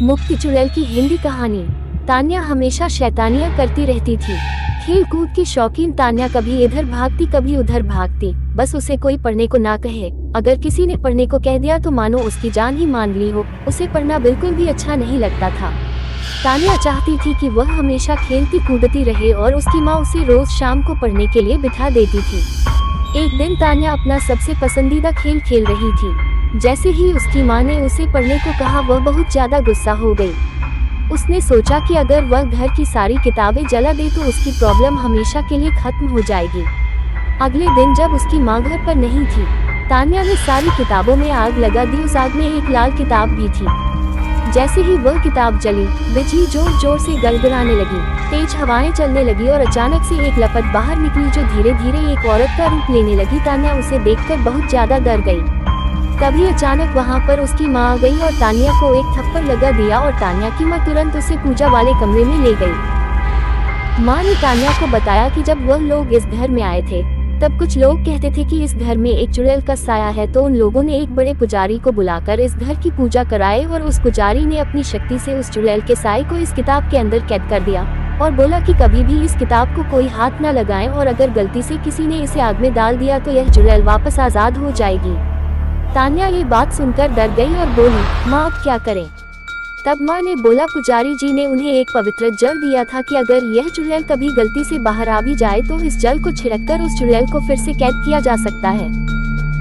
मुक्ति चुड़ैल की हिंदी कहानी। तान्या हमेशा शैतानियां करती रहती थी। खेल कूद की शौकीन तान्या कभी इधर भागती कभी उधर भागती। बस उसे कोई पढ़ने को ना कहे, अगर किसी ने पढ़ने को कह दिया तो मानो उसकी जान ही मान ली हो। उसे पढ़ना बिल्कुल भी अच्छा नहीं लगता था। तान्या चाहती थी कि वह हमेशा खेलती कूदती रहे और उसकी माँ उसे रोज शाम को पढ़ने के लिए बिठा देती थी। एक दिन तान्या अपना सबसे पसंदीदा खेल खेल रही थी। जैसे ही उसकी माँ ने उसे पढ़ने को कहा वह बहुत ज्यादा गुस्सा हो गई। उसने सोचा कि अगर वह घर की सारी किताबें जला दे तो उसकी प्रॉब्लम हमेशा के लिए खत्म हो जाएगी। अगले दिन जब उसकी माँ घर पर नहीं थी, तान्या ने सारी किताबों में आग लगा दी। उस आग में एक लाल किताब भी थी। जैसे ही वह किताब जली, बिजली जोर जोर से गड़गड़ाने लगी, तेज हवाएं चलने लगी और अचानक से एक लपट बाहर निकली जो धीरे धीरे एक औरत का रूप लेने लगी। तान्या उसे देखकर बहुत ज्यादा डर गई। तभी अचानक वहां पर उसकी माँ आ गई और तान्या को एक थप्पड़ लगा दिया और तान्या की माँ तुरंत उसे पूजा वाले कमरे में ले गई। माँ ने तान्या को बताया कि जब वह लोग इस घर में आए थे तब कुछ लोग कहते थे कि इस घर में एक चुड़ैल का साया है, तो उन लोगों ने एक बड़े पुजारी को बुलाकर इस घर की पूजा कराई और उस पुजारी ने अपनी शक्ति से उस चुड़ैल के साये को इस किताब के अंदर कैद कर दिया और बोला कि कभी भी इस किताब को कोई हाथ न लगाए और अगर गलती से किसी ने इसे आग में डाल दिया तो यह चुड़ैल वापस आजाद हो जाएगी। तान्या ये बात सुनकर डर गई और बोली, माँ अब क्या करें? तब माँ ने बोला, पुजारी जी ने उन्हें एक पवित्र जल दिया था कि अगर यह चुड़ैल कभी गलती से बाहर आ भी जाए तो इस जल को छिड़ककर उस चुड़ैल को फिर से कैद किया जा सकता है।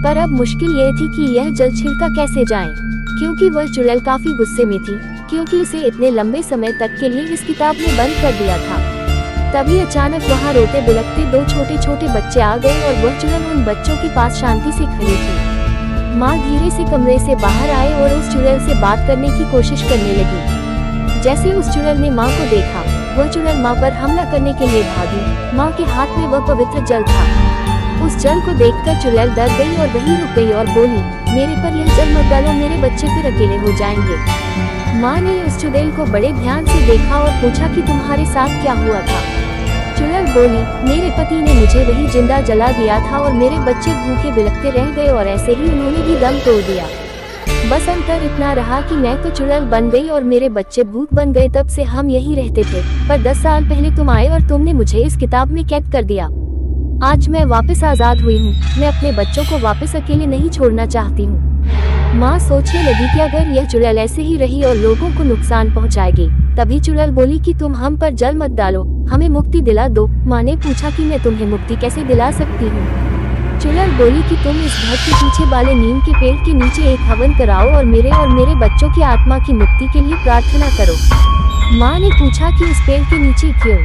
पर अब मुश्किल ये थी कि यह जल छिड़का कैसे जाए, क्योंकि वह चुड़ैल काफी गुस्से में थी, क्योंकि उसे इतने लंबे समय तक के लिए इस किताब में बंद कर दिया था। तभी अचानक वहाँ रोते बिलखते दो छोटे छोटे बच्चे आ गए और वह चुड़ैल उन बच्चों के पास शांति से खड़ी थी। माँ धीरे से कमरे से बाहर आए और उस चुड़ैल से बात करने की कोशिश करने लगी। जैसे उस चुड़ैल ने माँ को देखा, वह चुड़ैल माँ पर हमला करने के लिए भागी। माँ के हाथ में वह पवित्र जल था। उस जल को देखकर चुड़ैल डर गई और वहीं रुक गई और बोली, मेरे पर यह जल मत डालो, मेरे बच्चे फिर अकेले हो जाएंगे। माँ ने उस चुड़ैल को बड़े ध्यान से देखा और पूछा कि तुम्हारे साथ क्या हुआ था? चुड़ैल बोली, मेरे पति ने मुझे वही जिंदा जला दिया था और मेरे बच्चे भूखे बिलखते रह गए और ऐसे ही उन्होंने भी दम तोड़ दिया। बस अंतर इतना रहा कि मैं तो चुड़ैल बन गई और मेरे बच्चे भूख बन गए। तब से हम यहीं रहते थे, पर 10 साल पहले तुम आए और तुमने मुझे इस किताब में कैद कर दिया। आज मैं वापस आजाद हुई हूँ। मैं अपने बच्चों को वापस अकेले नहीं छोड़ना चाहती हूँ। माँ सोचने लगी कि अगर यह चुड़ैल ऐसे ही रही और लोगों को नुकसान पहुँचाएगी। तभी चुड़ैल बोली कि तुम हम पर जल मत डालो, हमें मुक्ति दिला दो। माँ ने पूछा कि मैं तुम्हें मुक्ति कैसे दिला सकती हूँ? चुड़ैल बोली कि तुम इस घर के पीछे वाले नीम के पेड़ के नीचे एक हवन कराओ और मेरे बच्चों की आत्मा की मुक्ति के लिए प्रार्थना करो। माँ ने पूछा कि इस पेड़ के नीचे क्यों?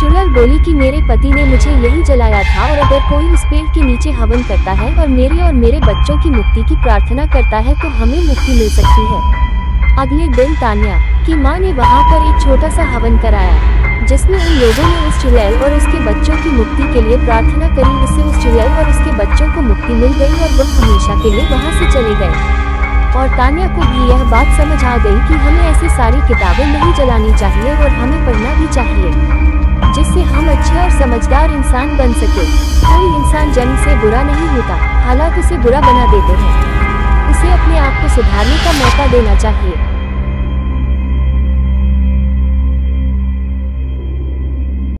चुड़ैल बोली कि मेरे पति ने मुझे यही जलाया था और अगर कोई उस पेड़ के नीचे हवन करता है और मेरे बच्चों की मुक्ति की प्रार्थना करता है तो हमें मुक्ति मिल सकती है। अगले दिन तान्या की माँ ने वहाँ पर एक छोटा सा हवन कराया, जिसमें उन लोगों ने उस चुड़ैल और उसके बच्चों की मुक्ति के लिए प्रार्थना करी। इससे उस चुड़ैल और उसके बच्चों को मुक्ति मिल गई और वह हमेशा के लिए वहाँ से चले गए। और तान्या को भी यह बात समझ आ गई कि हमें ऐसी सारी किताबें नहीं जलानी चाहिए और हमें पढ़ना भी चाहिए, जिससे हम अच्छे और समझदार इंसान बन सके। कोई इंसान जन्म से बुरा नहीं होता, हालात उसे बुरा बना देते हैं। उसे अपने आप को सुधारने का मौका देना चाहिए।